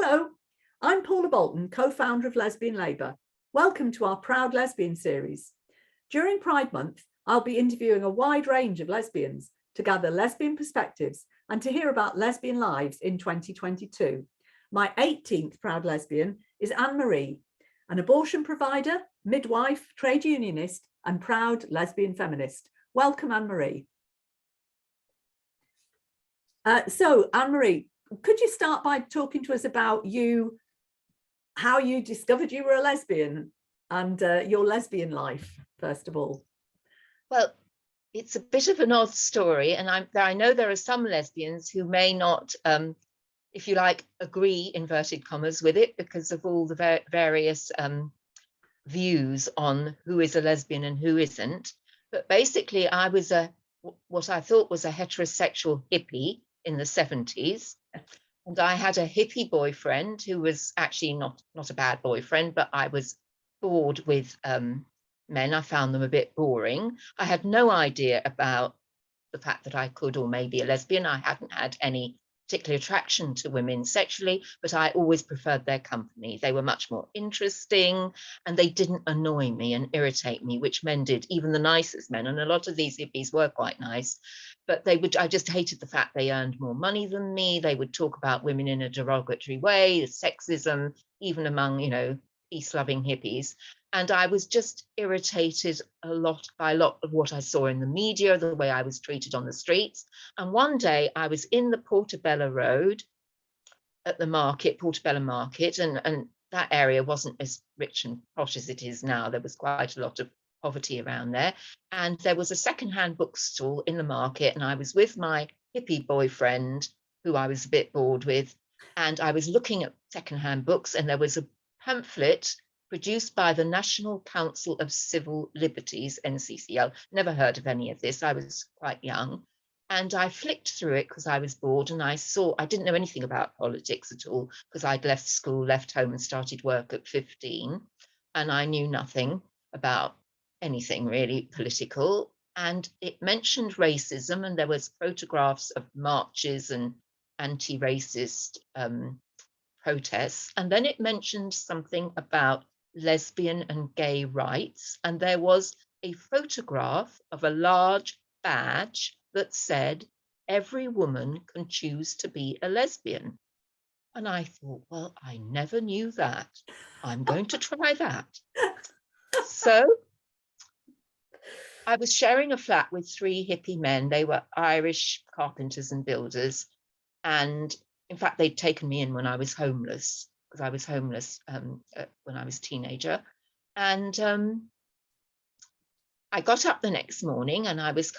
Hello, I'm Paula Bolton, co-founder of Lesbian Labour. Welcome to our Proud Lesbian series. During Pride Month, I'll be interviewing a wide range of lesbians to gather lesbian perspectives and to hear about lesbian lives in 2022. My 18th Proud Lesbian is Anne-Marie, an abortion provider, midwife, trade unionist, and proud lesbian feminist. Welcome, Anne-Marie. So, Anne-Marie, could you start by talking to us about you, how you discovered you were a lesbian and your lesbian life, first of all? Well, it's a bit of an odd story, and I know there are some lesbians who may not, if you like, agree, inverted commas, with it because of all the various views on who is a lesbian and who isn't. But basically, I was what I thought was a heterosexual hippie in the 70s. And I had a hippie boyfriend who was actually not a bad boyfriend, but I was bored with men. I found them a bit boring. I had no idea about the fact that I could or may be a lesbian. I hadn't had any particular attraction to women sexually, but I always preferred their company. They were much more interesting and they didn't annoy me and irritate me, which men did, even the nicest men. And a lot of these hippies were quite nice, but I just hated the fact they earned more money than me. They would talk about women in a derogatory way, sexism, even among, peace-loving hippies. And I was just irritated by a lot of what I saw in the media, the way I was treated on the streets. And one day I was in the Portobello Road at the market, Portobello Market, and that area wasn't as rich and posh as it is now. There was quite a lot of poverty around there. And there was a secondhand bookstall in the market, and I was with my hippie boyfriend, who I was a bit bored with, and I was looking at secondhand books, and there was a pamphlet produced by the National Council of Civil Liberties, NCCL. Never heard of any of this. I was quite young. And I flicked through it because I was bored, and I didn't know anything about politics at all because I'd left school, left home and started work at 15. And I knew nothing about anything really political. And it mentioned racism, and there was photographs of marches and anti-racist protests. And then it mentioned something about lesbian and gay rights, and there was a photograph of a large badge that said every woman can choose to be a lesbian. And I thought, well, I never knew that. I'm going to try that. So I was sharing a flat with 3 hippie men. They were Irish carpenters and builders, and in fact they'd taken me in when I was homeless, because I was homeless when I was a teenager. And I got up the next morning, and I was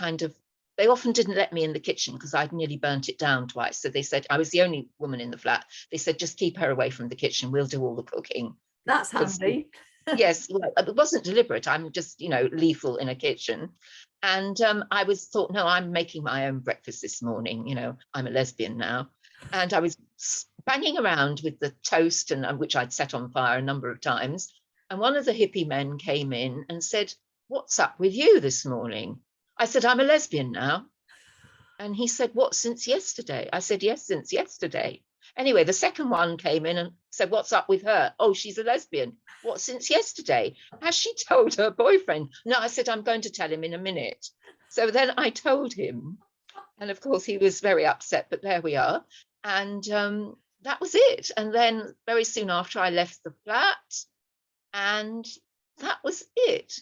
they often didn't let me in the kitchen because I'd nearly burnt it down twice. So they said, I was the only woman in the flat. They said, just keep her away from the kitchen. We'll do all the cooking. That's handy. Yes, well, it wasn't deliberate. I'm just, lethal in a kitchen. And I thought, no, I'm making my own breakfast this morning. I'm a lesbian now. And I was banging around with the toast, and which I'd set on fire a number of times. And one of the hippie men came in and said, what's up with you this morning? I said, I'm a lesbian now. And he said, what, since yesterday? I said, yes, since yesterday. Anyway, the second one came in and said, what's up with her? Oh, she's a lesbian. What, since yesterday? Has she told her boyfriend? No, I said, I'm going to tell him in a minute. So then I told him. And of course, he was very upset, but there we are. And that was it. And then very soon after, I left the flat, and that was it.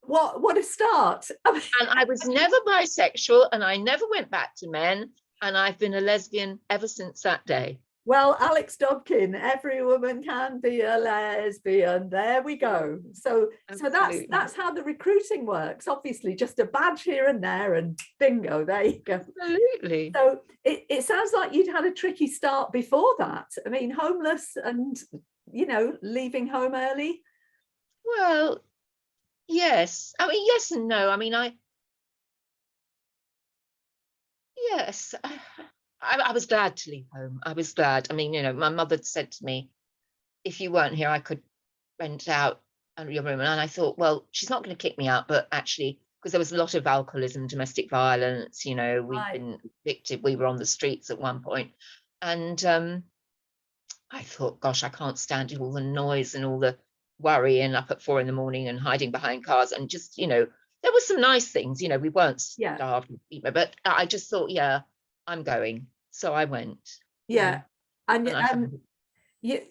What a start. And I was never bisexual, and I never went back to men, and I've been a lesbian ever since that day. Well, Alex Dobkin, every woman can be a lesbian. There we go. So that's how the recruiting works. Obviously, just a badge here and there, and bingo, there you go. Absolutely. So it sounds like you'd had a tricky start before that. I mean, homeless and, leaving home early. Well, yes. I mean, yes and no. I mean, yes. I was glad to leave home. I was glad. I mean, my mother said to me, if you weren't here, I could rent out your room. And I thought, well, she's not going to kick me out, but actually, because there was a lot of alcoholism, domestic violence, we've been evicted. We were on the streets at one point. And I thought, gosh, I can't stand all the noise and all the worrying up at 4 a.m. and hiding behind cars, and just, there were some nice things, we weren't Yeah. starved, but I just thought, yeah, I'm going. So I went. Yeah. And I found you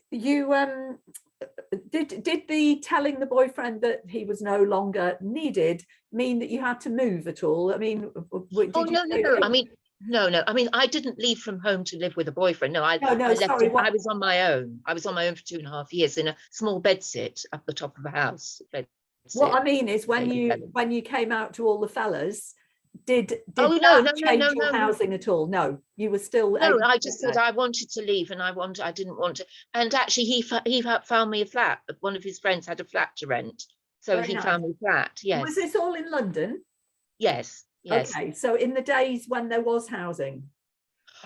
did the telling the boyfriend that he was no longer needed mean that you had to move at all? I mean, Oh, did you no, no, say no. that I mean, no. I mean, I didn't leave from home to live with a boyfriend. No, I no, left sorry, him. I what was on my own. I was on my own for 2.5 years in a small bedsit up the top of a house. I mean is when Baby fellas. you came out to all the fellas, did Oh, no, that no, no, no, change your no, no. housing at all? No, you were still No, able I to just live said I wanted to leave, and I didn't want to. And actually, he found me a flat. One of his friends had a flat to rent, so there. Very he nice. found me a flat. Was Yes, this all in London? yes, yes. Okay, so in the days when there was housing.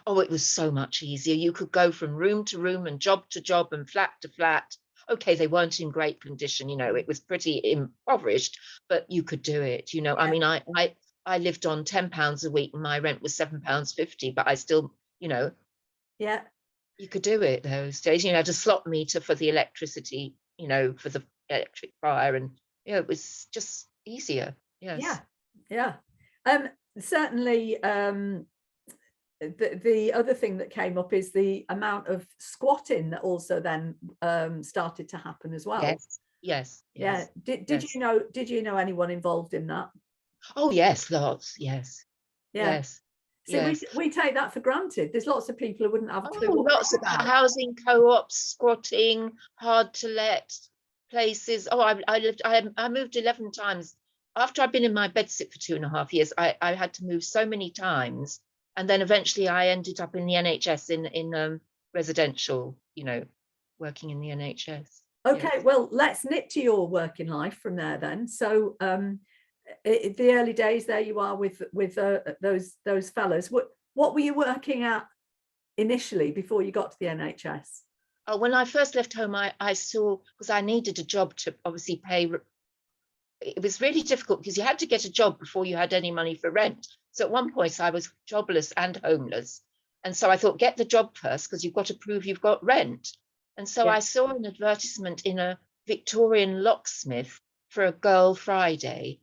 Oh, it was so much easier. You could go from room to room and job to job and flat to flat. Okay, they weren't in great condition, it was pretty impoverished, but you could do it. I Yeah. mean, I lived on £10 a week and my rent was £7.50, but I still, Yeah. you could do it those days. You had a slot meter for the electricity, for the electric fire, and it was just easier. Yeah. Yes. Yeah. Certainly, the other thing that came up is the amount of squatting that also then started to happen as well. Yes. Yes. Yeah. Yes. Did you know anyone involved in that? Oh, yes, lots. Yes. Yeah. Yes. See, Yes. we take that for granted. There's lots of people who wouldn't have a clue Oh, what lots they're of on about. housing co-ops, squatting, hard to let places. Oh, I moved 11 times. After I'd been in my bedsit for 2.5 years, I had to move so many times. And then eventually I ended up in the NHS in residential, working in the NHS. Okay, Yes. well, let's nip to your working life from there then. So the early days, there you are with those fellows. What were you working at initially before you got to the NHS? Oh, when I first left home, I saw, because I needed a job to obviously pay. It was really difficult because you had to get a job before you had any money for rent. So at one point I was jobless and homeless. And so I thought, get the job first, because you've got to prove you've got rent. And so Yeah. I saw an advertisement in a Victorian locksmith for a Girl Friday.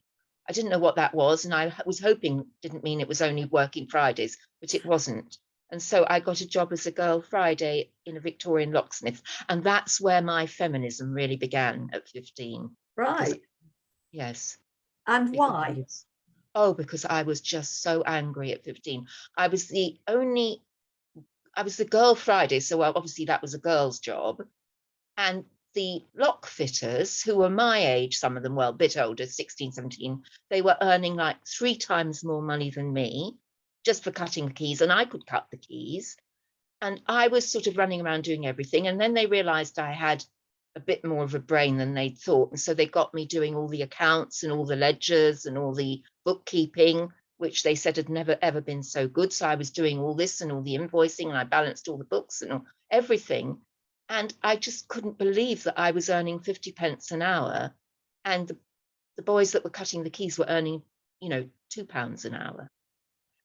I didn't know what that was, and I was hoping didn't mean it was only working Fridays, but it wasn't. And so I got a job as a Girl Friday in a Victorian locksmith. And that's where my feminism really began at 15. Because, Right. yes, And because why? because I was just so angry at 15. I was the Girl Friday, so obviously that was a girl's job. And the lock fitters, who were my age, some of them, well, a bit older, 16, 17, they were earning like 3 times more money than me just for cutting the keys, and I could cut the keys. And I was sort of running around doing everything. And then they realized I had a bit more of a brain than they'd thought. And so they got me doing all the accounts and all the ledgers and all the bookkeeping, which they said had never, ever been so good. So I was doing all this and all the invoicing, and I balanced all the books and everything. And I just couldn't believe that I was earning 50 pence an hour. And the boys that were cutting the keys were earning, £2 an hour.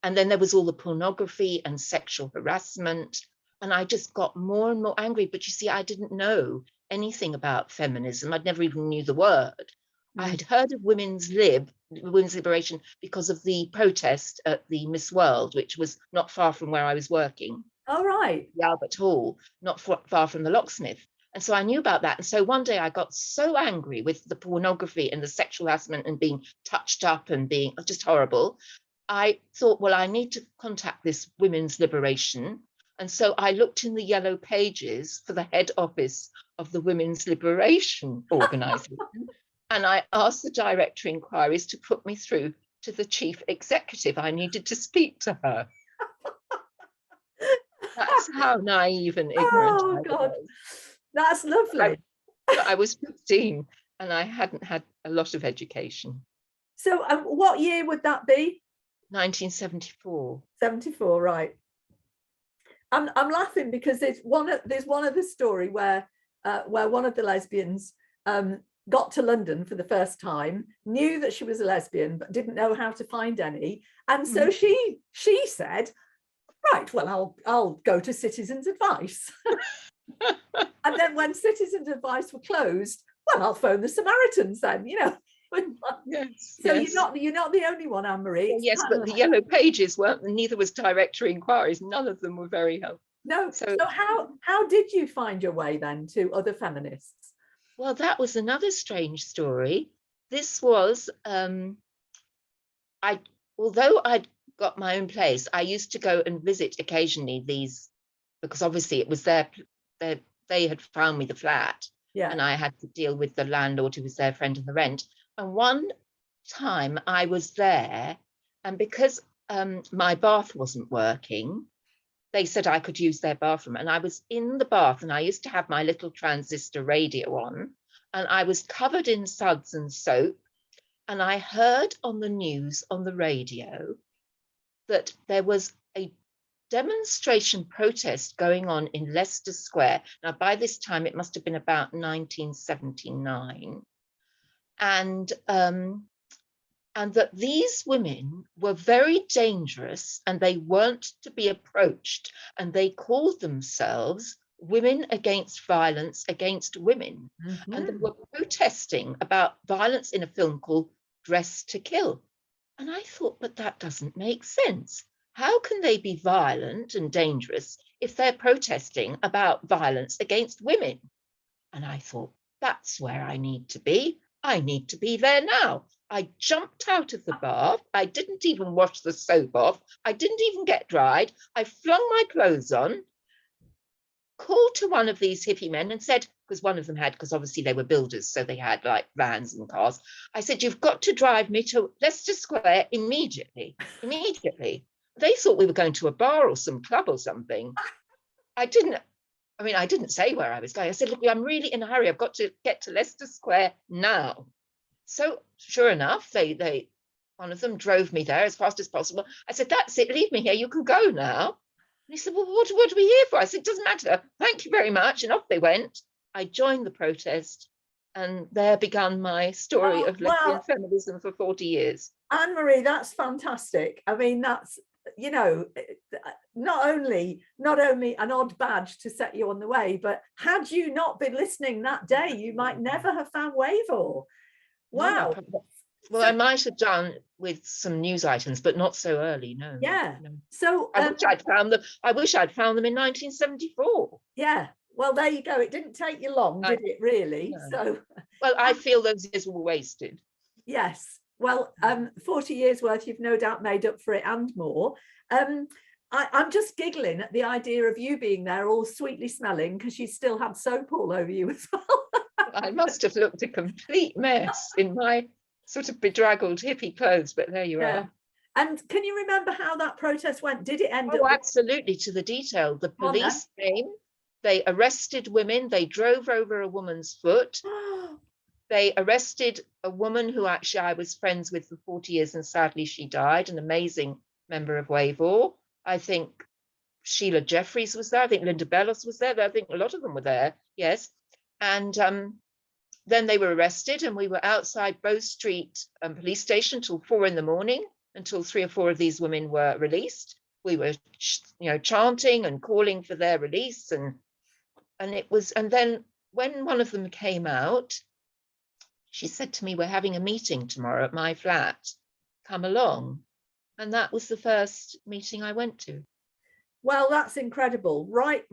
And then there was all the pornography and sexual harassment. And I just got more and more angry. But you see, I didn't know anything about feminism. I'd never even knew the word. I had heard of women's liberation, because of the protest at the Miss World, which was not far from where I was working. All right. The Albert Hall, not far from the locksmith. And so I knew about that. And so one day I got so angry with the pornography and the sexual harassment and being touched up and being just horrible. I thought, well, I need to contact this women's liberation. And so I looked in the yellow pages for the head office of the Women's Liberation Organisation. And I asked the director of inquiries to put me through to the chief executive. I needed to speak to her. That's how naive and ignorant Oh I God, was. that's lovely. But I was 15 and I hadn't had a lot of education. So what year would that be? 1974. 74, right. I'm laughing because there's one other story where one of the lesbians got to London for the first time, knew that she was a lesbian but didn't know how to find any, and so she said, right, well, I'll go to Citizens Advice. And then when Citizens Advice were closed, well, I'll phone the Samaritans then, you know. Yes, So yes. you're not the only one, Anne-Marie. Well, yes, but the yellow pages weren't, neither was directory inquiries. None of them were very helpful. No. So how did you find your way then to other feminists? well, that was another strange story. This was although I'd got my own place, I used to go and visit occasionally these, because obviously it was they had found me the flat, Yeah. and I had to deal with the landlord who was their friend of the rent. And one time I was there, and because my bath wasn't working, they said I could use their bathroom. And I was in the bath, and I used to have my little transistor radio on, and I was covered in suds and soap. And I heard on the news on the radio that there was a demonstration protest going on in Leicester Square. Now, by this time, it must have been about 1979. And that these women were very dangerous and they weren't to be approached. And they called themselves Women Against Violence Against Women. Mm-hmm. And they were protesting about violence in a film called Dress to Kill. And I thought, but that doesn't make sense. How can they be violent and dangerous if they're protesting about violence against women? And I thought, that's where I need to be. I need to be there now. I jumped out of the bath. I didn't even wash the soap off. I didn't even get dried. I flung my clothes on, called to one of these hippie men and said, because one of them had, because obviously they were builders, so they had like vans and cars. I said, you've got to drive me to Leicester Square immediately. They thought we were going to a bar or some club or something. I didn't say where I was going. I said, look, I'm really in a hurry. I've got to get to Leicester Square now. So sure enough, one of them drove me there as fast as possible. I said, that's it, leave me here, you can go now. And he said, well, what are we here for? I said, it doesn't matter, thank you very much. And off they went. I joined the protest, and there began my story of lesbian feminism for 40 years. Anne-Marie, that's fantastic. I mean, that's, you know, not only an odd badge to set you on the way, but had you not been listening that day, you might never have found Wavor. Wow. No, well, I might have done with some news items, but not so early. No. Yeah. No. So I wish I'd found them. I wish I'd found them in 1974. Yeah. Well, there you go. It didn't take you long, did it? Really? No. So. Well, I feel those years were wasted. Yes. Well, 40 years worth, you've no doubt made up for it and more. I'm just giggling at the idea of you being there all sweetly smelling because you still had soap all over you as well. I must have looked a complete mess in my sort of bedraggled hippie clothes, but there you are. And can you remember how that protest went? Did it end up? Oh, absolutely, to the detail. The police came, they arrested women, they drove over a woman's foot. They arrested a woman who actually I was friends with for 40 years, and sadly she died, an amazing member of Wavor. I think Sheila Jeffries was there. I think Linda Bellos was there. I think a lot of them were there, yes. And then they were arrested, and we were outside Bow Street police station till 4 a.m, until 3 or 4 of these women were released. We were, chanting and calling for their release, and then when one of them came out, she said to me, we're having a meeting tomorrow at my flat, come along. And that was the first meeting I went to. Well, that's incredible. Right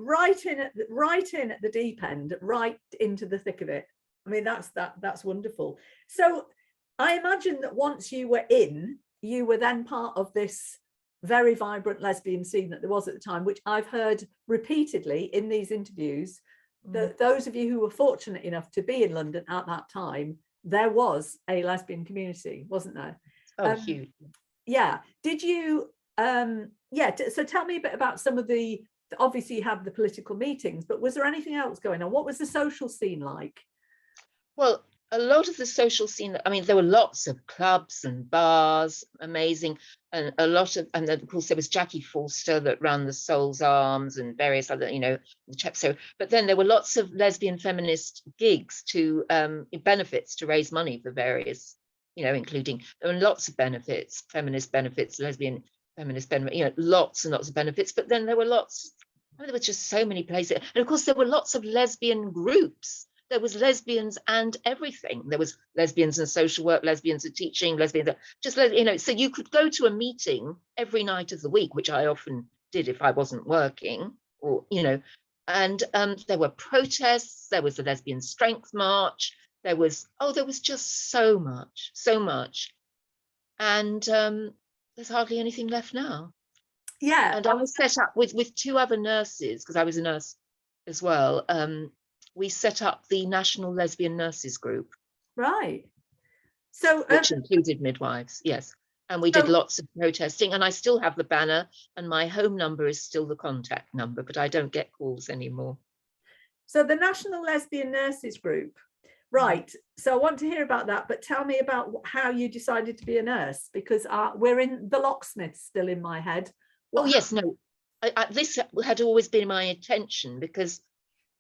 in at the deep end, right into the thick of it. I mean, that's wonderful. So I imagine that once you were in, you were then part of this very vibrant lesbian scene that there was at the time, which I've heard repeatedly in these interviews, that those of you who were fortunate enough to be in London at that time, there was a lesbian community, wasn't there? Oh, huge. Yeah. Did you, so tell me a bit about some of obviously you had the political meetings, but was there anything else going on? What was the social scene like? Well, a lot of the social scene, I mean, there were lots of clubs and bars, amazing, and and then of course there was Jackie Forster that ran the Soul's Arms and various other, the Chepstow. But then there were lots of lesbian feminist gigs to benefits to raise money for various, including, there were lots of benefits, feminist benefits, lesbian feminist benefits, lots and lots of benefits. But then there were lots I mean, there were just so many places. And of course, there were lots of lesbian groups. There was lesbians and everything. There was lesbians and social work, lesbians and teaching, lesbians, just, you know, so you could go to a meeting every night of the week, which I often did if I wasn't working, or, you know, and there were protests. There was the Lesbian Strength March. There was, there was just so much, so much. And there's hardly anything left now. Yeah. And I was set up with two other nurses, because I was a nurse as well. We set up the National Lesbian Nurses Group. Right. So which included midwives, yes. And we did lots of protesting, and I still have the banner, and my home number is still the contact number, but I don't get calls anymore. So the National Lesbian Nurses Group, right. So I want to hear about that, but tell me about how you decided to be a nurse, because we're in the locksmith still in my head. Oh, yes, no. This had always been my intention, because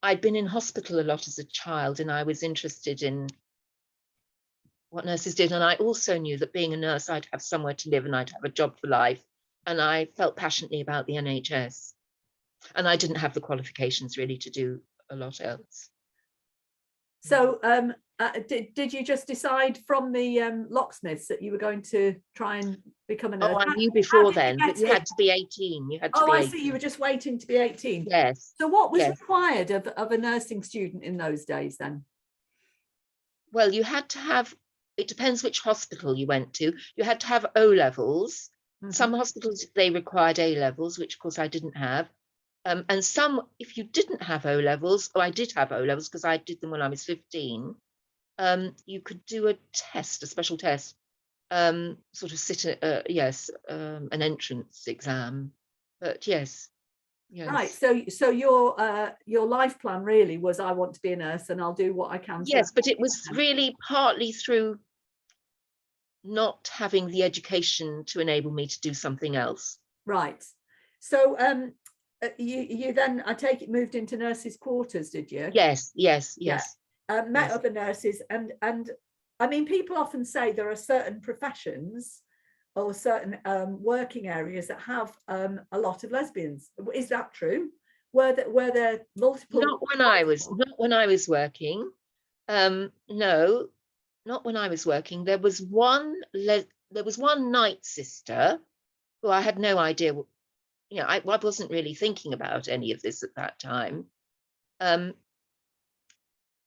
I'd been in hospital a lot as a child, and I was interested in what nurses did. And I also knew that being a nurse, I'd have somewhere to live and I'd have a job for life. And I felt passionately about the NHS. And I didn't have the qualifications really to do a lot else. So did you just decide from the locksmiths that you were going to try and become a nurse? Oh, I knew before then, but you had to be 18. You had to be 18. I see, you were just waiting to be 18. Yes. So what was required of a nursing student in those days then? Well, you had to have, it depends which hospital you went to. You had to have O-levels. Some hospitals, they required A-levels, which of course I didn't have. And some, if you didn't have O-levels, I did have O-levels because I did them when I was 15, you could do a test, a special test, sort of sit an entrance exam. But yes. Right. So your life plan really was, I want to be a nurse and I'll do what I can. Yes, but it was really partly through not having the education to enable me to do something else. Right. So you then, I take it, moved into nurses' quarters, did you? Yes. Met other nurses, and I mean, people often say there are certain professions or certain working areas that have a lot of lesbians. Is that true? Were there multiple? Not when I was working. No, not when I was working. There was one night sister who I had no idea. You know, I wasn't really thinking about any of this at that time.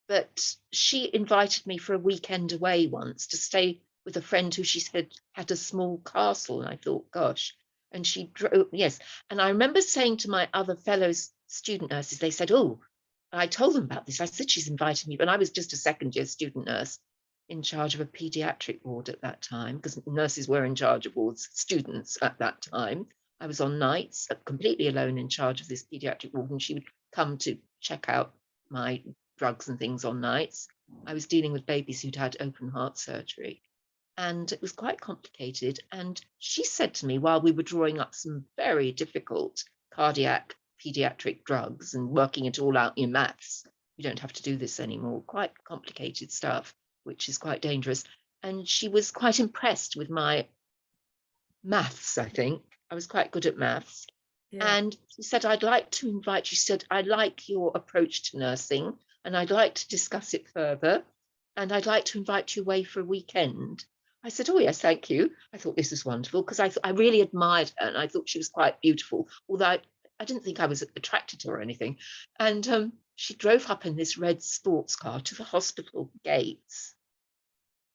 But she invited me for a weekend away once to stay with a friend who she said had a small castle. And I thought, gosh. And she drove, yes. And I remember saying to my other fellow student nurses, they said, oh, I told them about this. I said, she's invited me. But I was just a second-year student nurse in charge of a pediatric ward at that time, because nurses were in charge of wards, students at that time. I was on nights, completely alone in charge of this pediatric ward, and she would come to check out my drugs and things on nights. I was dealing with babies who'd had open heart surgery, and it was quite complicated. And she said to me, while we were drawing up some very difficult cardiac pediatric drugs and working it all out in maths, you don't have to do this anymore, quite complicated stuff, which is quite dangerous. And she was quite impressed with my maths, I think. I was quite good at maths. Yeah. And she said, I'd like to invite you. She said, I like your approach to nursing and I'd like to discuss it further. And I'd like to invite you away for a weekend. I said, oh, yes, thank you. I thought this was wonderful because I really admired her and I thought she was quite beautiful, although I didn't think I was attracted to her or anything. And she drove up in this red sports car to the hospital gates.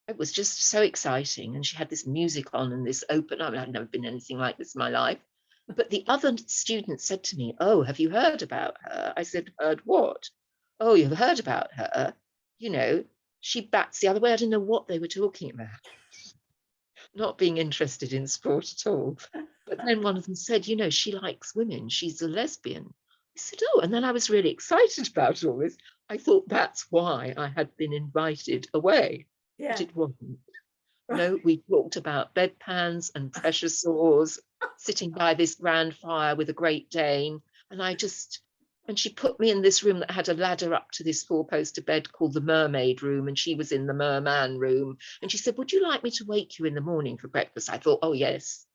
It was just so exciting. And she had this music on and this open, I mean, I'd never been anything like this in my life. But the other students said to me, oh, have you heard about her? I said, heard what? Oh, you've heard about her? You know, she bats the other way. I didn't know what they were talking about. Not being interested in sport at all. But then one of them said, you know, she likes women. She's a lesbian. I said, oh, and then I was really excited about all this. I thought that's why I had been invited away. Yeah. But it wasn't. No, we talked about bedpans and pressure sores, sitting by this grand fire with a Great Dane. And she put me in this room that had a ladder up to this 4-poster bed called the mermaid room. And she was in the merman room. And she said, would you like me to wake you in the morning for breakfast? I thought, oh, yes.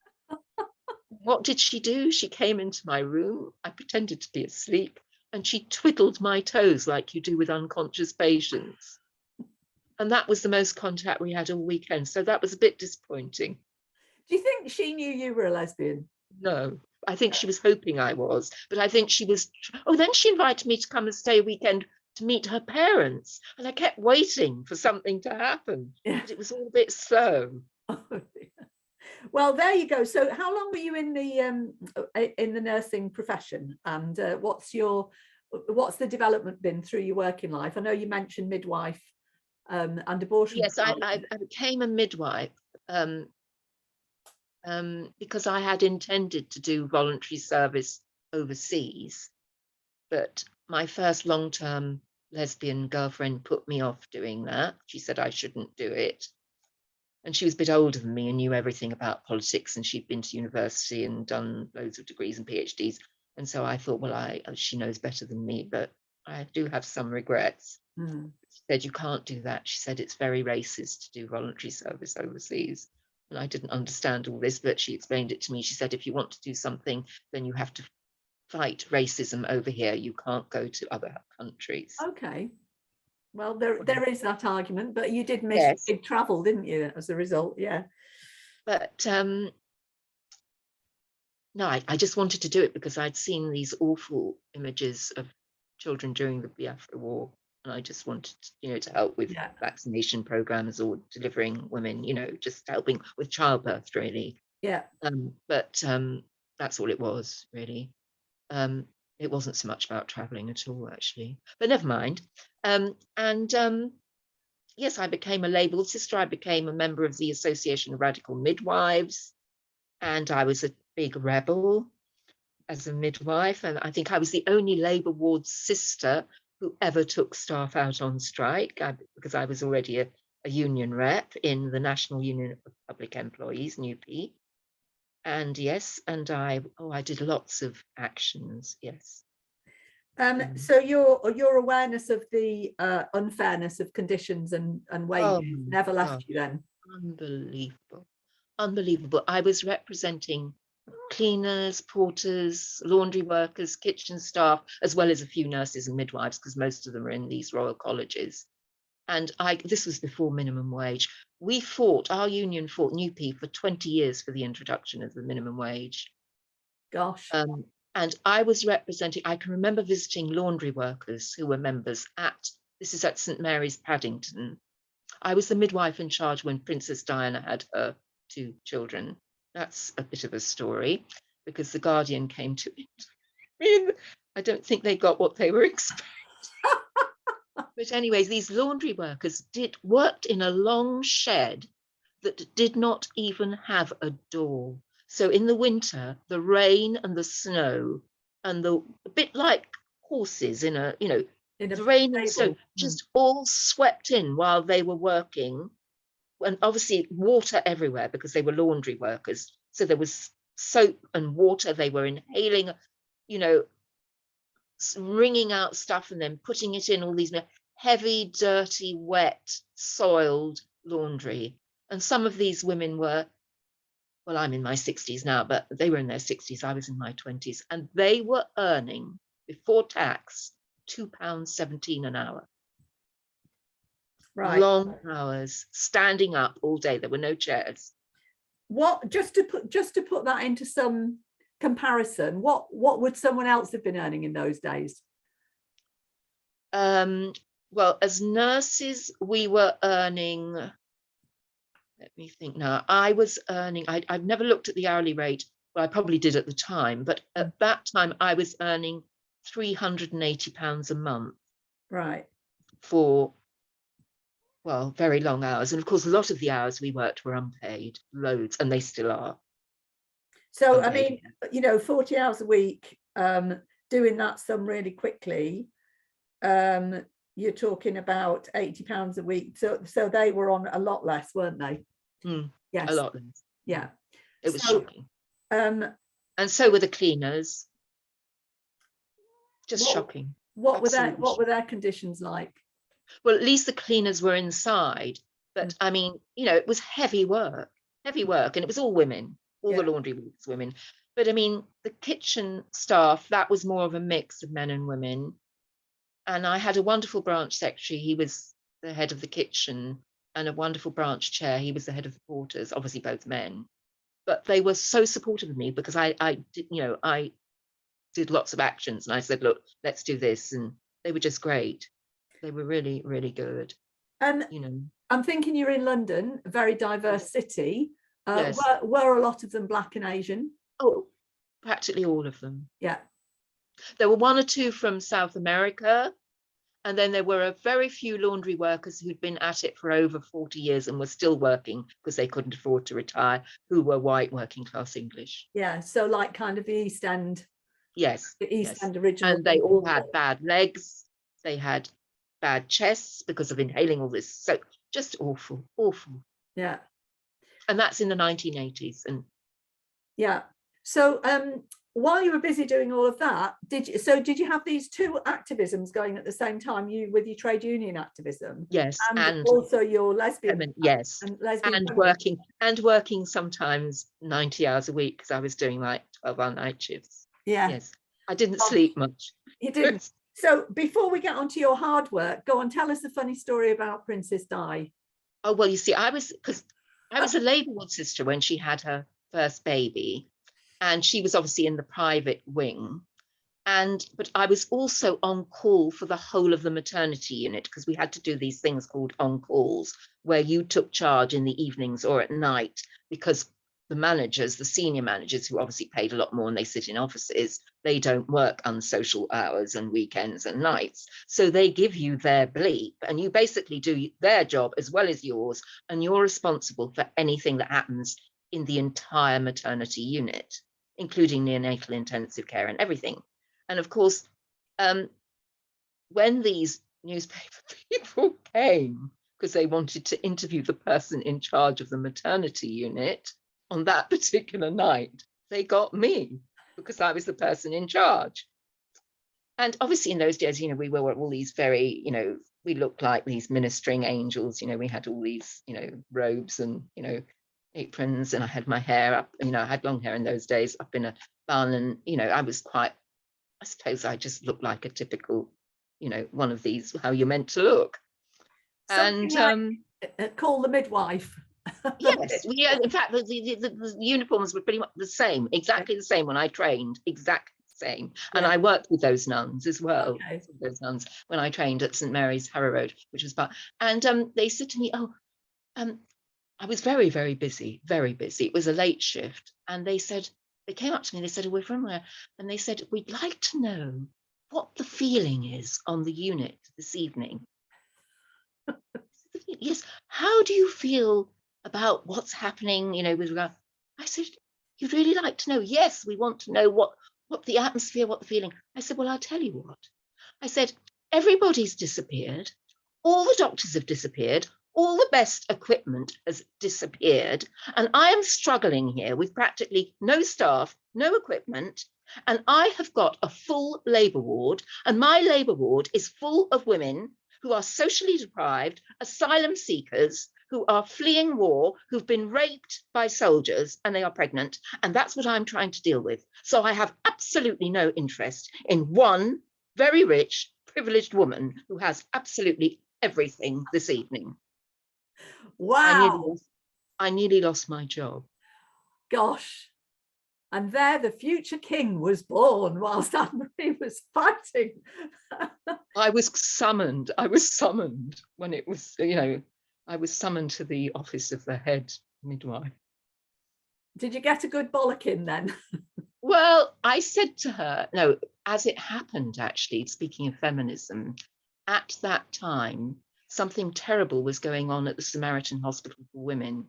What did she do? She came into my room. I pretended to be asleep, and she twiddled my toes like you do with unconscious patients. And that was the most contact we had all weekend. So that was a bit disappointing. Do you think she knew you were a lesbian? No, I think she was hoping I was, but I think she was. Oh, then she invited me to come and stay a weekend to meet her parents. And I kept waiting for something to happen, Yeah. but it was all a bit slow. Well, there you go. So how long were you in the nursing profession, and what's the development been through your working life? I know you mentioned midwife and abortion. Yes, I became a midwife because I had intended to do voluntary service overseas, but my first long-term lesbian girlfriend put me off doing that. She said I shouldn't do it. And she was a bit older than me and knew everything about politics, and she'd been to university and done loads of degrees and PhDs. And so I thought, well, she knows better than me, but I do have some regrets. Mm. She said, you can't do that. She said, it's very racist to do voluntary service overseas. And I didn't understand all this, but she explained it to me. She said, if you want to do something, then you have to fight racism over here. You can't go to other countries. Okay. Well, there is that argument, but you did miss Yes. big travel, didn't you, as a result? Yeah. But no, I just wanted to do it because I'd seen these awful images of children during the Biafra War, and I just wanted, to help with vaccination programs or delivering women, just helping with childbirth, really. Yeah. But that's all it was, really. It wasn't so much about traveling at all, actually. But never mind. Yes, I became a labelled sister. I became a member of the Association of Radical Midwives, and I was a big rebel as a midwife. And I think I was the only Labour ward sister who ever took staff out on strike, because I was already a union rep in the National Union of Public Employees, NUPE. And yes, and I did lots of actions, yes. So your awareness of the unfairness of conditions and wages never left you then? Unbelievable. I was representing cleaners, porters, laundry workers, kitchen staff, as well as a few nurses and midwives, because most of them are in these royal colleges. And this was before minimum wage. Our union fought NUPE for 20 years for the introduction of the minimum wage. Gosh. And I was representing, I can remember visiting laundry workers who were members this is at St. Mary's, Paddington. I was the midwife in charge when Princess Diana had her 2 children. That's a bit of a story, because the Guardian came to it. I don't think they got what they were expecting. But anyways, these laundry workers worked in a long shed that did not even have a door. So in the winter, the rain and the snow and a bit like horses the rain and snow just all swept in while they were working. And obviously water everywhere because they were laundry workers. So there was soap and water. They were inhaling, wringing out stuff and then putting it in all these heavy, dirty, wet, soiled laundry. And some of these women were, well, I'm in my 60s now, but they were in their 60s. I was in my 20s. And they were earning, before tax, £2.17 an hour. Right. Long hours, standing up all day. There were no chairs. What, just to put that into some comparison, what would someone else have been earning in those days? Well, as nurses, we were earning, let me think now, I was earning, I've never looked at the hourly rate, well, I probably did at the time, but at that time I was earning £380 a month. Right. For, well, very long hours. And of course, a lot of the hours we worked were unpaid, loads, and they still are. So, unpaid. I mean, 40 hours a week, doing that sum really quickly, you're talking about £80 a week. So they were on a lot less, weren't they? Yes. A lot less. Yeah. It was shocking. And so were the cleaners. Just shocking. What were their conditions like? Well, at least the cleaners were inside. But I mean, it was heavy work, and it was all women. All the laundry was women. But I mean, the kitchen staff, that was more of a mix of men and women. And I had a wonderful branch secretary. He was the head of the kitchen, and a wonderful branch chair. He was the head of the porters, obviously both men. But they were so supportive of me because I did, you know, I did lots of actions, and I said, look, let's do this. And they were just great. They were really, really good. And You know, I'm thinking you're in London, a very diverse city. yes. Were a lot of them Black and Asian? Oh, practically all of them. Yeah. There were one or two from South America, and then there were a very few laundry workers who'd been at it for over 40 years and were still working because they couldn't afford to retire, who were white working class English. Yeah. So like kind of the East End. Yes. The East Yes. End original. And they all had bad legs. They had bad chests because of inhaling all this. So just awful, awful. Yeah. And that's in the 1980s. And yeah. So while you were busy doing all of that, did you have these two activisms going at the same time, you with your trade union activism? yes, and also your lesbian, yes, and lesbian and working sometimes 90 hours a week because I was doing like 12-hour night shifts. Yeah. Yes, I didn't sleep much. You didn't. So before we get onto your hard work, go on, tell us a funny story about Princess Di. Oh, well, you see, I was a Labour ward sister when she had her first baby, and she was obviously in the private wing. But I was also on call for the whole of the maternity unit because we had to do these things called on calls, where you took charge in the evenings or at night, because the managers, the senior managers, who obviously paid a lot more and they sit in offices, they don't work unsocial hours and weekends and nights. So they give you their bleep and you basically do their job as well as yours, and you're responsible for anything that happens in the entire maternity unit, including neonatal intensive care and everything. And of course, when these newspaper people came, because they wanted to interview the person in charge of the maternity unit on that particular night, they got me because I was the person in charge. And obviously in those days, we were all these very, we looked like these ministering angels, we had all these, robes and, aprons, and I had my hair up, I had long hair in those days up in a bun, and, I was quite, I suppose I just looked like a typical, one of these, how you're meant to look. Something And like, call the midwife. yes, in fact, the uniforms were pretty much the same, exactly the same when I trained, exactly the same. And I worked with those nuns as well, okay. those nuns, when I trained at St Mary's, Harrow Road, which was part. And they said to me, I was very, very busy, very busy. It was a late shift. And they came up to me, they said, we're from where? And they said, we'd like to know what the feeling is on the unit this evening. Yes, how do you feel about what's happening, with regard? I said, you'd really like to know? Yes, we want to know what the atmosphere, what the feeling. I said, well, I'll tell you what. I said, everybody's disappeared. All the doctors have disappeared. All the best equipment has disappeared. And I am struggling here with practically no staff, no equipment. And I have got a full labour ward. And my labour ward is full of women who are socially deprived, asylum seekers, who are fleeing war, who've been raped by soldiers, and they are pregnant. And that's what I'm trying to deal with. So I have absolutely no interest in one very rich, privileged woman who has absolutely everything this evening. Wow. I nearly lost my job. Gosh. And there the future king was born whilst Anne-Marie was fighting. I was summoned when it was, I was summoned to the office of the head midwife. Did you get a good bollocking then? Well, I said to her, no, as it happened, actually, speaking of feminism, at that time, something terrible was going on at the Samaritan Hospital for Women.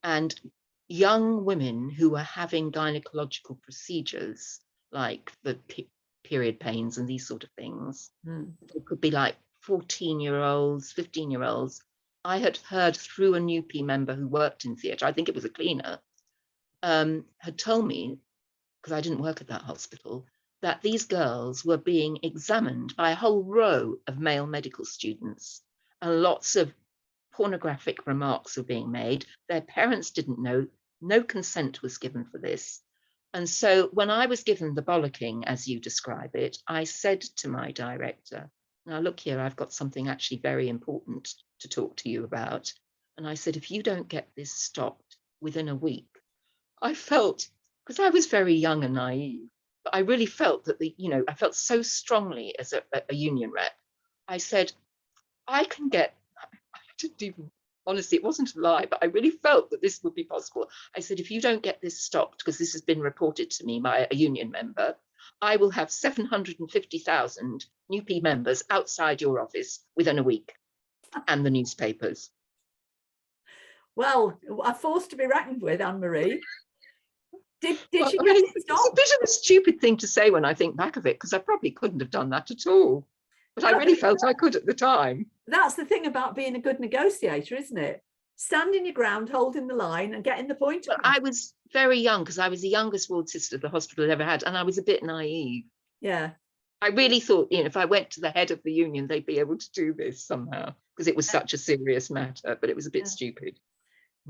And young women who were having gynecological procedures, like the period pains and these sort of things, it could be like 14-year-olds, 15-year-olds. I had heard through a NUPE member who worked in theatre, I think it was a cleaner, had told me, because I didn't work at that hospital, that these girls were being examined by a whole row of male medical students, and lots of pornographic remarks were being made. Their parents didn't know, no consent was given for this. And so when I was given the bollocking, as you describe it, I said to my director, now look here, I've got something actually very important to talk to you about. And I said, if you don't get this stopped within a week, I felt, because I was very young and naive, but I really felt that I felt so strongly as a union rep. I said, I can get, I didn't even, honestly, it wasn't a lie, but I really felt that this would be possible. I said, if you don't get this stopped, because this has been reported to me by a union member, I will have 750,000 NUPE members outside your office within a week, and the newspapers. Well, a force to be reckoned with, Anne-Marie. Did Well, she I get mean, it it's stopped? a bit of a stupid thing to say when I think back of it, because I probably couldn't have done that at all. But I really felt I could at the time. That's the thing about being a good negotiator, isn't it? Standing your ground, holding the line and getting the point across. I was very young, because I was the youngest ward sister the hospital ever had, and I was a bit naive. Yeah. I really thought, if I went to the head of the union, they'd be able to do this somehow, because it was such a serious matter, but it was a bit stupid.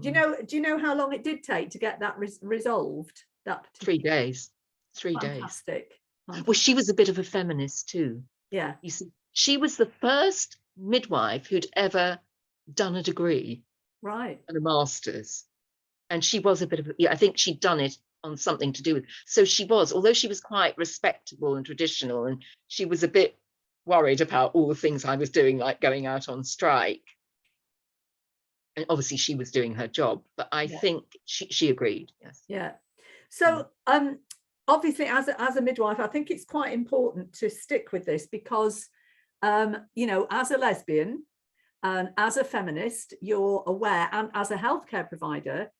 Do you know how long it did take to get that resolved? That 3 days. 3 days. Fantastic. Well, she was a bit of a feminist too. Yeah. You see, she was the first midwife who'd ever done a degree, right, and a master's. And she was a bit of I think she'd done it on something to do with, so she was, although she was quite respectable and traditional, and she was a bit worried about all the things I was doing, like going out on strike. And obviously she was doing her job, but I think she agreed. Yes. Yeah. So obviously as a midwife, I think it's quite important to stick with this because as a lesbian and as a feminist, you're aware, and as a healthcare provider,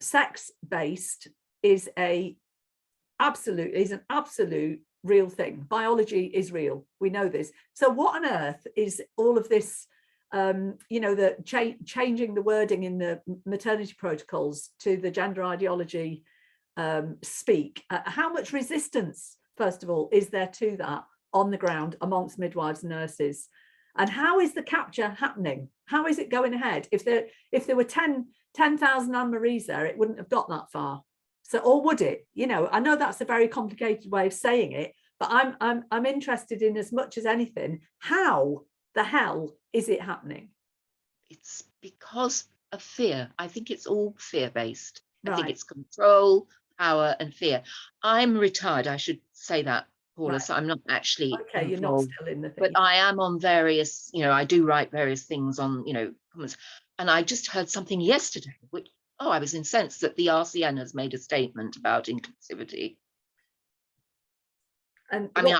sex-based is an absolute real thing. Biology is real. We know this. So what on earth is all of this, the changing the wording in the maternity protocols to the gender ideology speak? How much resistance, first of all, is there to that on the ground amongst midwives and nurses? And how is the capture happening? How is it going ahead? If there were 10,000 Anne-Maries there, it wouldn't have got that far. So, or would it? I know that's a very complicated way of saying it, but I'm interested in, as much as anything, how the hell is it happening? It's because of fear. I think it's all fear-based. Right. I think it's control, power, and fear. I'm retired, I should say that, Paula, Right. so I'm not actually okay, you're not still in the thing. But I am on various, I do write various things on, comments. And I just heard something yesterday, which, I was incensed that the RCN has made a statement about inclusivity. And I mean,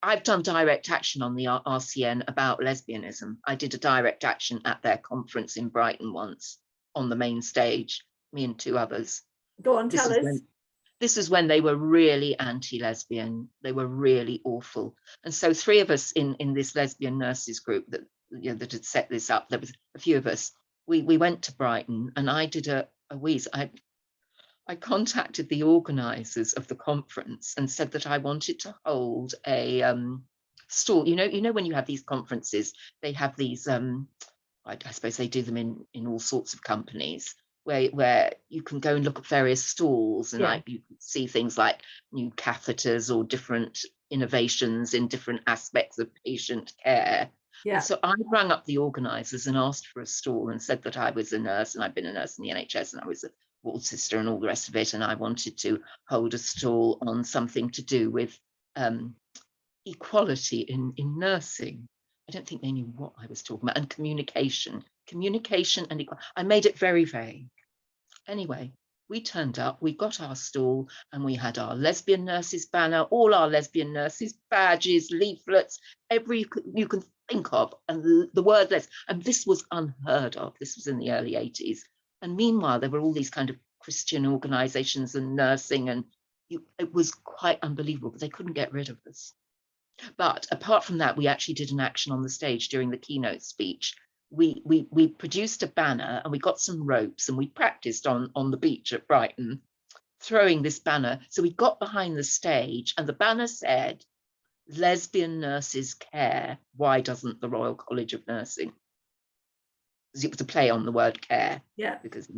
I've done direct action on the RCN about lesbianism. I did a direct action at their conference in Brighton once on the main stage, me and 2 others. Go on, tell us. This is when they were really anti-lesbian. They were really awful. And so 3 of us in this lesbian nurses group that had set this up, there was a few of us, we went to Brighton, and I did a wheeze. I contacted the organisers of the conference and said that I wanted to hold a stall. When you have these conferences, they have these, I suppose they do them in all sorts of companies, where you can go and look at various stalls, and like you can see things like new catheters or different innovations in different aspects of patient care. Yeah. And so I rang up the organisers and asked for a stall and said that I was a nurse, and I'd been a nurse in the NHS, and I was a ward sister and all the rest of it, and I wanted to hold a stall on something to do with equality in nursing. I don't think they knew what I was talking about, and communication and equality. I made it very vague. Anyway, we turned up, we got our stall, and we had our lesbian nurses banner, all our lesbian nurses badges, leaflets, every you can think of, and the word lesbian. And this was unheard of. This was in the early 80s. And meanwhile, there were all these kind of Christian organizations and nursing, and it was quite unbelievable, but they couldn't get rid of us. But apart from that, we actually did an action on the stage during the keynote speech. We produced a banner, and we got some ropes, and we practiced on the beach at Brighton, throwing this banner. So we got behind the stage, and the banner said, "Lesbian nurses care. Why doesn't the Royal College of Nursing?" Because it was a play on the word care. Yeah. Because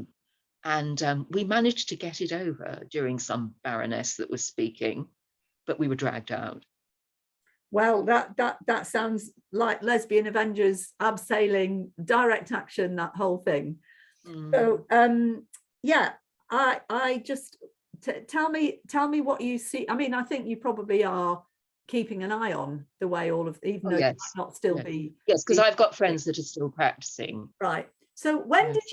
And we managed to get it over during some baroness that was speaking, but we were dragged out. Well, that sounds like Lesbian Avengers, abseiling, direct action, that whole thing. So yeah, I just tell me what you see. I mean, I think you probably are keeping an eye on the way all of, even though yes. you might not still be. Yes, because I've got friends that are still practicing. Right. So when did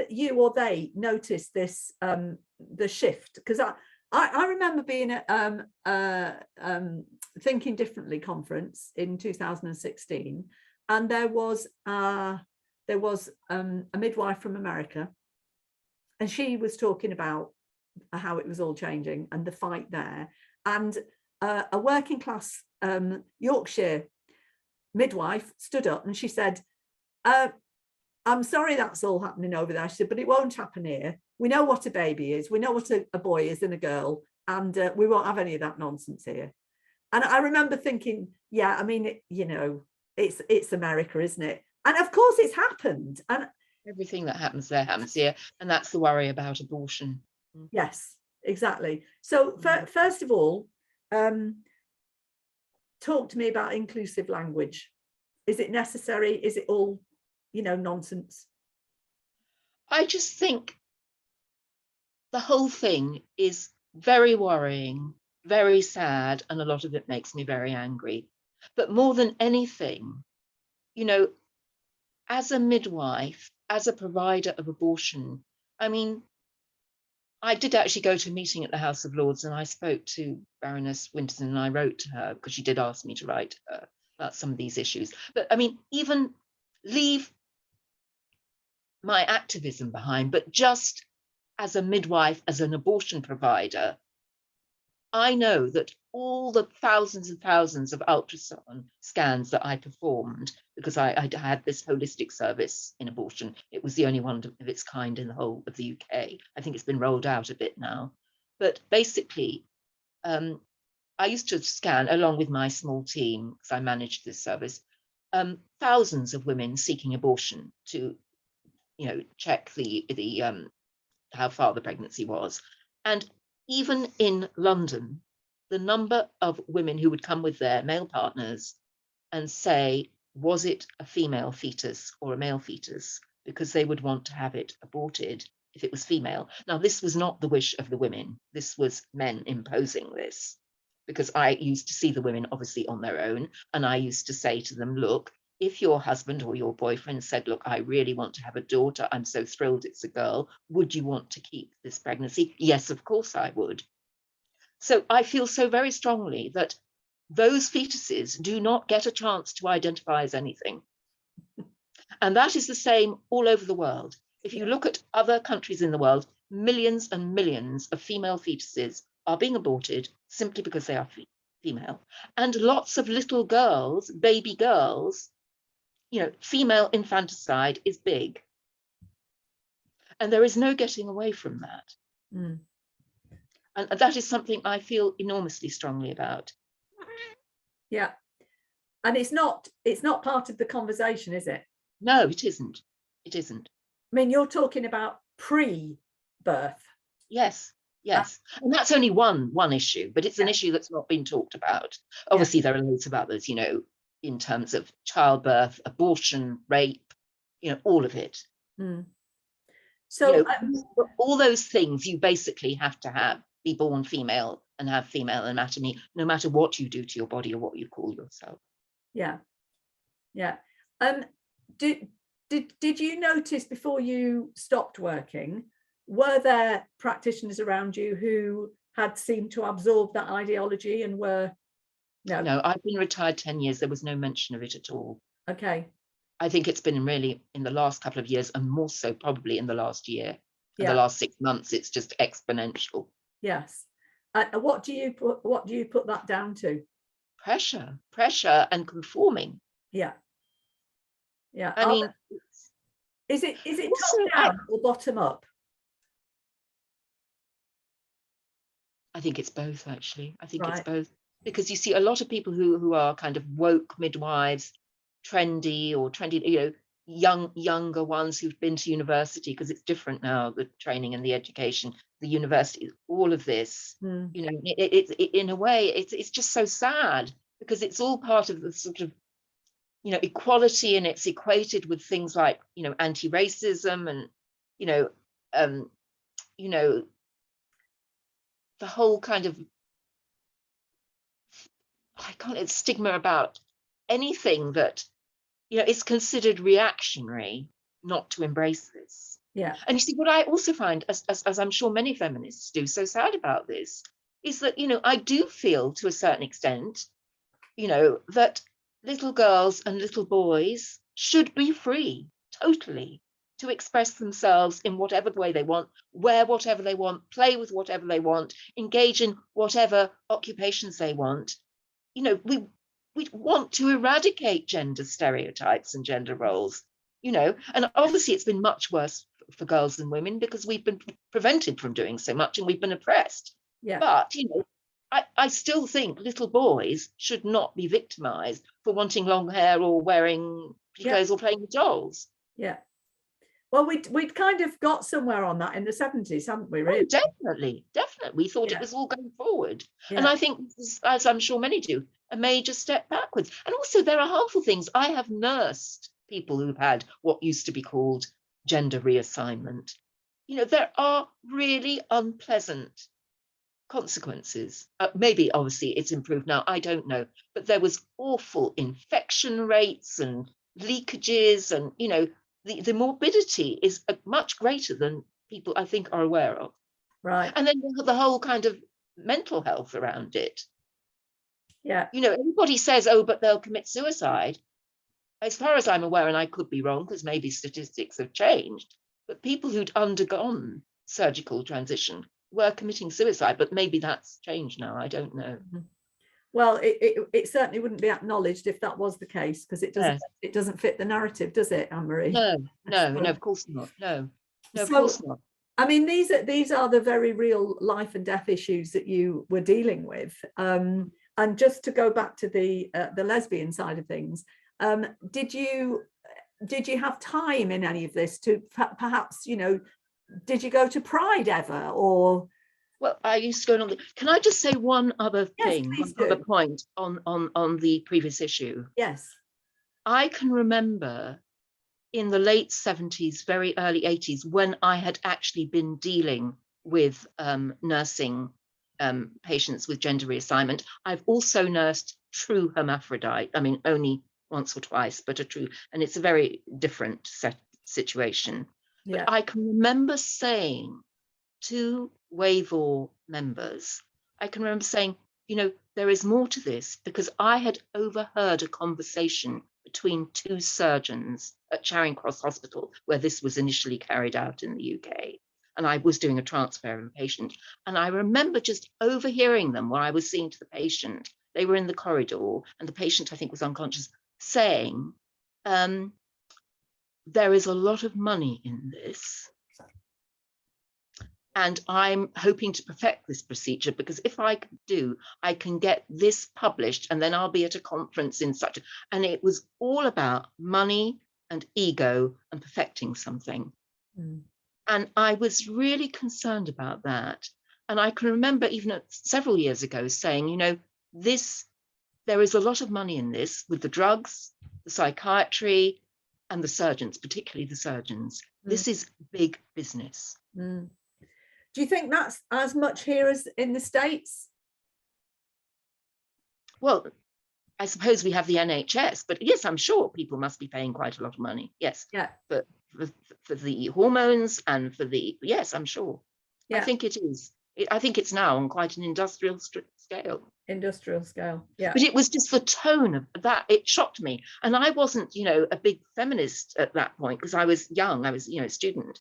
you or they notice this the shift? Because I remember being at Thinking Differently conference in 2016, and there was a midwife from America, and she was talking about how it was all changing and the fight there, and a working class Yorkshire midwife stood up and she said, I'm sorry that's all happening over there. She said, but it won't happen here. We know what a baby is. We know what a boy is and a girl, and we won't have any of that nonsense here. And I remember thinking, yeah, I mean, it's America, isn't it? And of course it's happened. And everything that happens there happens here. And that's the worry about abortion. Yes, exactly. So first of all, talk to me about inclusive language. Is it necessary? Is it all, nonsense? I just think the whole thing is very worrying, very sad, and a lot of it makes me very angry. But more than anything, as a midwife, as a provider of abortion, I mean, I did actually go to a meeting at the House of Lords, and I spoke to Baroness Winterson, and I wrote to her because she did ask me to write to her about some of these issues. But I mean, even leave my activism behind, but just as a midwife, as an abortion provider, I know that all the thousands and thousands of ultrasound scans that I performed, because I had this holistic service in abortion, it was the only one of its kind in the whole of the UK. I think it's been rolled out a bit now. But basically, I used to scan, along with my small team, because I managed this service, thousands of women seeking abortion to, check how far the pregnancy was. And even in London, the number of women who would come with their male partners and say, was it a female fetus or a male fetus? Because they would want to have it aborted if it was female. Now, this was not the wish of the women. This was men imposing this, because I used to see the women obviously on their own. And I used to say to them, look, if your husband or your boyfriend said, look, I really want to have a daughter, I'm so thrilled it's a girl, would you want to keep this pregnancy? Yes, of course I would. So I feel so very strongly that those fetuses do not get a chance to identify as anything. And that is the same all over the world. If you look at other countries in the world, millions and millions of female fetuses are being aborted simply because they are female. And lots of little girls, baby girls, female infanticide is big. And there is no getting away from that. And that is something I feel enormously strongly about. Yeah. And it's not part of the conversation, is it? No, it isn't. It isn't. I mean, you're talking about pre-birth. Yes. And that's only one issue, but it's an issue that's not been talked about. Obviously, there are loads of others, in terms of childbirth, abortion, rape, all of it. So all those things you basically have to be born female and have female anatomy, no matter what you do to your body or what you call yourself. Yeah. Did you notice before you stopped working, were there practitioners around you who had seemed to absorb that ideology and were? No, I've been retired 10 years. There was no mention of it at all. Okay. I think it's been really in the last couple of years, and more so probably in the last year. In the last 6 months, it's just exponential. Yes. What do you put that down to? Pressure and conforming. Yeah. I mean, is it top down or bottom up? I think it's both, actually. I think it's both, because you see a lot of people who are kind of woke midwives, trendy, younger ones who've been to university, because it's different now, the training and the education, the university, all of this, you know, in a way, it's just so sad, because it's all part of the sort of, you know, equality, and it's equated with things like, you know, anti-racism and, you know, the whole kind of, I can't, it's stigma about anything that, you know, it's considered reactionary not to embrace this. Yeah. And you see, what I also find, as I'm sure many feminists do, so sad about this, is that, you know, I do feel to a certain extent, you know, that little girls and little boys should be free, totally, to express themselves in whatever way they want, wear whatever they want, play with whatever they want, engage in whatever occupations they want. You know, we want to eradicate gender stereotypes and gender roles, you know, and obviously it's been much worse for girls and women because we've been prevented from doing so much and we've been oppressed. Yeah. But, you know, I still think little boys should not be victimized for wanting long hair or wearing clothes or playing with dolls. Yeah. Well, we'd kind of got somewhere on that in the 70s, haven't we, really? Oh, definitely. We thought it was all going forward. Yeah. And I think, as I'm sure many do, a major step backwards. And also there are harmful things. I have nursed people who've had what used to be called gender reassignment. You know, there are really unpleasant consequences. Maybe obviously it's improved now, I don't know, but there was awful infection rates and leakages, and you know, the morbidity is much greater than people I think are aware of. Right. And then the whole kind of mental health around it. Yeah. You know, everybody says, oh, but they'll commit suicide. As far as I'm aware, and I could be wrong because maybe statistics have changed, but people who'd undergone surgical transition were committing suicide, but maybe that's changed now. I don't know. Well, it certainly wouldn't be acknowledged if that was the case, because it doesn't fit the narrative, does it, Anne-Marie? No, of course not. No, of So, course not. I mean, these are the very real life and death issues that you were dealing with. And just to go back to the lesbian side of things, did you have time in any of this to perhaps, you know, did you go to Pride ever, or? Well, I used to go on. Can I just say one other thing, Yes, one other point on the previous issue? Yes. I can remember in the late 70s, very early 80s, when I had actually been dealing with nursing patients with gender reassignment. I've also nursed true hermaphrodite. I mean, only once or twice, but a true, and it's a very different situation. Yeah. But I can remember saying to WAVOR members, I can remember saying, you know, there is more to this, because I had overheard a conversation between two surgeons at Charing Cross Hospital, where this was initially carried out in the UK. And I was doing a transfer of a patient. And I remember just overhearing them while I was seeing to the patient. They were in the corridor and the patient, I think, was unconscious, saying, there is a lot of money in this. And I'm hoping to perfect this procedure, because if I do, I can get this published and then I'll be at a conference in such a, and it was all about money and ego and perfecting something. And I was really concerned about that. And I can remember even several years ago saying, you know, there is a lot of money in this, with the drugs, the psychiatry, and the surgeons, particularly the surgeons. This is big business. Do you think that's as much here as in the States? Well, I suppose we have the NHS, but yes, I'm sure people must be paying quite a lot of money. Yes. Yeah. But for the hormones and for the, yes, I'm sure. Yeah. I think it is. I think it's now on quite an industrial scale. Industrial scale, yeah. But it was just the tone of that, it shocked me. And I wasn't, you know, a big feminist at that point, because I was young, I was, you know, a student.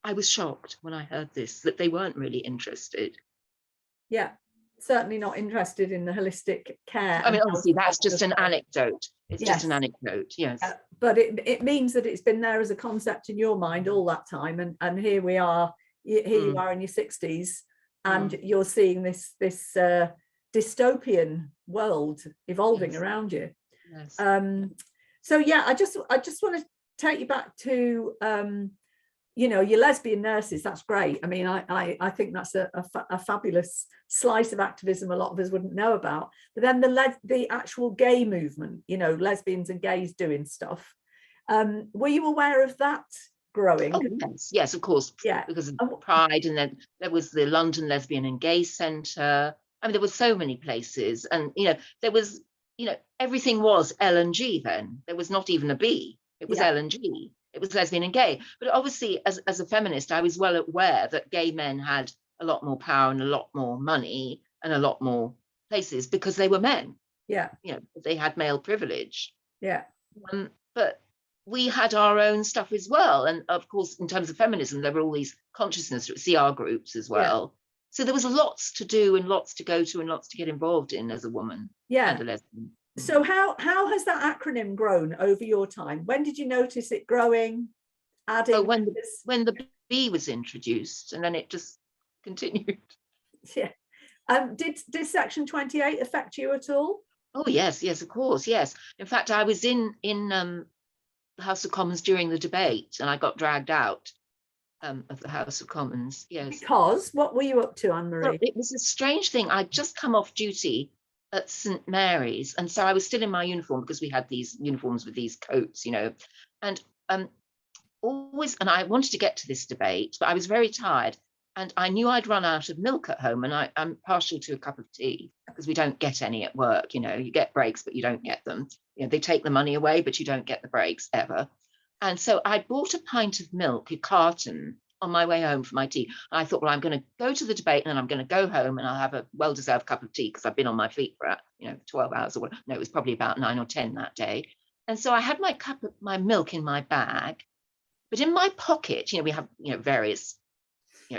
I was shocked when I heard this, that they weren't really interested. Yeah, certainly not interested in the holistic care. I mean, obviously, that's just an anecdote. It's just an anecdote, yes. But it means that it's been there as a concept in your mind all that time. And here we are, you are in your 60s, and you're seeing this dystopian world evolving around you. Yes. So yeah, I just want to take you back to you know, your lesbian nurses. That's great. I mean, I think that's a fabulous slice of activism a lot of us wouldn't know about. But then the actual gay movement, you know, lesbians and gays doing stuff. Were you aware of that growing? Oh yes, of course. Yeah. Because of Pride, and then there was the London Lesbian and Gay Centre. I mean, there were so many places, and you know, there was, you know, everything was L and G then. There was not even a B. It was L and G. It was lesbian and gay. But obviously, as a feminist, I was well aware that gay men had a lot more power and a lot more money and a lot more places because they were men. Yeah. You know, they had male privilege. Yeah. But we had our own stuff as well. And of course, in terms of feminism, there were all these consciousness CR groups as well. Yeah. So there was lots to do and lots to go to and lots to get involved in as a woman and a lesbian. So how has that acronym grown over your time? When did you notice it growing, adding? Oh, when the B was introduced, and then it just continued. Yeah. Did Section 28 affect you at all? Oh yes, of course, yes. In fact, I was in the House of Commons during the debate, and I got dragged out of the House of Commons. Yes. Because what were you up to, Anne-Marie? Well, it was a strange thing. I'd just come off duty at St Mary's, and so I was still in my uniform because we had these uniforms with these coats, you know, and I wanted to get to this debate, but I was very tired, and I knew I'd run out of milk at home, and I'm partial to a cup of tea because we don't get any at work. You know, you get breaks, but you don't get them. You know, they take the money away, but you don't get the breaks ever. And so I bought a pint of milk, a carton, on my way home for my tea. And I thought, well, I'm going to go to the debate and I'm going to go home and I'll have a well-deserved cup of tea because I've been on my feet for 12 hours or what. No, it was probably about 9 or 10 that day. And so I had my milk in my bag, but in my pocket, we have various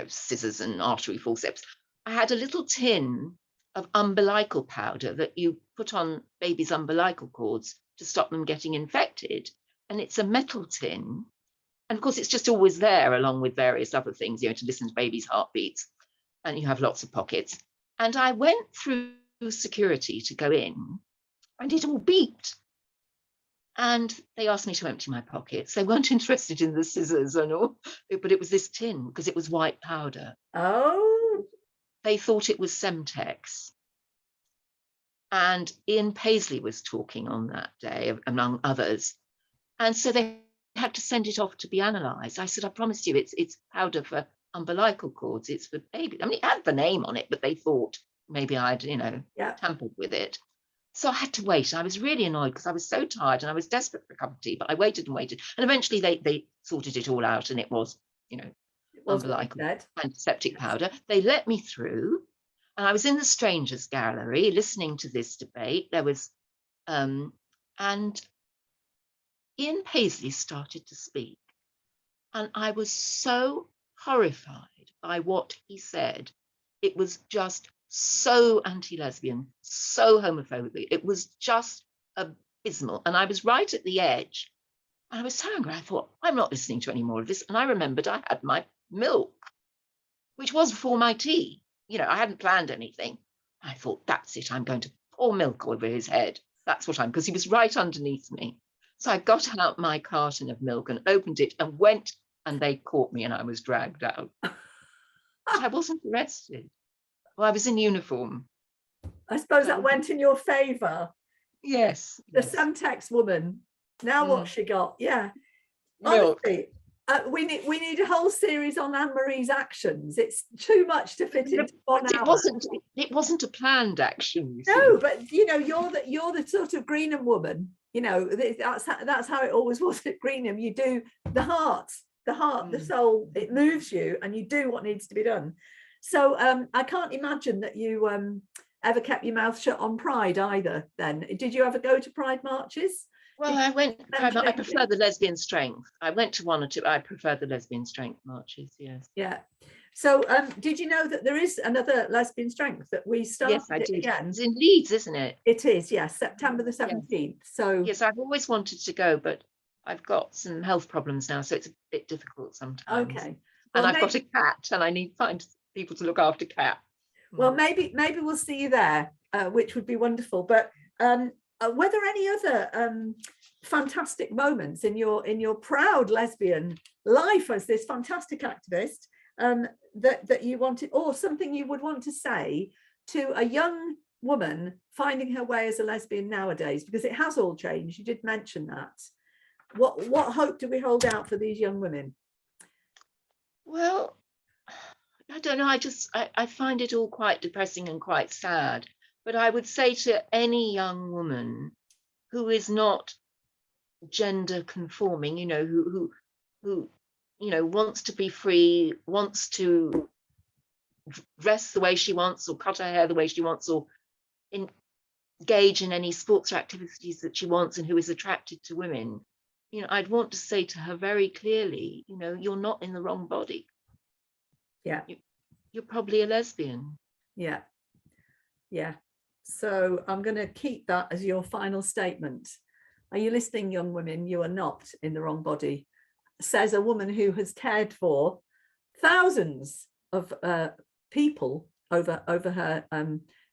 scissors and artery forceps. I had a little tin of umbilical powder that you put on babies' umbilical cords to stop them getting infected. And it's a metal tin. And of course, it's just always there along with various other things, to listen to babies' heartbeats. And you have lots of pockets. And I went through security to go in and it all beeped. And they asked me to empty my pockets. They weren't interested in the scissors and all, but it was this tin because it was white powder. Oh. They thought it was Semtex. And Ian Paisley was talking on that day, among others. And so they had to send it off to be analysed. I said, I promise you, it's powder for umbilical cords. It's for babies. I mean, it had the name on it, but they thought maybe I'd, tampered with it. So I had to wait. I was really annoyed because I was so tired and I was desperate for a cup of tea, but I waited and waited. And eventually they sorted it all out and it was, umbilical antiseptic powder. They let me through and I was in the strangers gallery listening to this debate. There was, and Ian Paisley started to speak. And I was so horrified by what he said. It was just so anti-lesbian, so homophobic. It was just abysmal. And I was right at the edge. And I was so angry. I thought, I'm not listening to any more of this. And I remembered I had my milk, which was for my tea. I hadn't planned anything. I thought, that's it. I'm going to pour milk over his head. That's what because he was right underneath me. So I got out my carton of milk and opened it and went, and they caught me and I was dragged out. But I wasn't arrested. Well, I was in uniform. I suppose that went in your favour. Yes. The Semtex woman. Now what she got? Yeah. Milk. Honestly, we need a whole series on Anne-Marie's actions. It's too much to fit into 1 hour. It wasn't a planned action. No, but you're the sort of Greenham woman. That's how it always was at Greenham. You do the heart, the soul. It moves you, and you do what needs to be done. So I can't imagine that you ever kept your mouth shut on Pride either. Then did you ever go to Pride marches? Well, I went. I prefer the lesbian strength. I went to 1 or 2. I prefer the lesbian strength marches. Yes. Yeah. So did you know that there is another lesbian strength that we started? Yes, I did. Again? It's in Leeds, isn't it? It is. Yes, September the 17th. Yes. So yes, I've always wanted to go, but I've got some health problems now, so it's a bit difficult sometimes. Okay. Well, and I've got a cat, and I need to find people to look after cat. Well, maybe we'll see you there, which would be wonderful. But were there any other fantastic moments in your proud lesbian life as this fantastic activist that you wanted, or something you would want to say to a young woman finding her way as a lesbian nowadays, because it has all changed. You did mention that. What hope do we hold out for these young women? Well, I don't know. I find it all quite depressing and quite sad. But I would say to any young woman who is not gender conforming, you know, who you know, wants to be free, wants to dress the way she wants, or cut her hair the way she wants, or engage in any sports or activities that she wants, and who is attracted to women, you know, I'd want to say to her very clearly, you know, you're not in the wrong body. Yeah. You're probably a lesbian. Yeah. Yeah. So I'm going to keep that as your final statement. Are you listening, young women? You are not in the wrong body, says a woman who has cared for thousands of people over her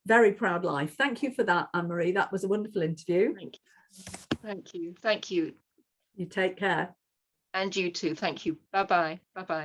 very proud life. Thank you for that, Anne-Marie. That was a wonderful interview. Thank you. Thank you. Thank you. You take care. And you too. Thank you. Bye-bye. Bye-bye.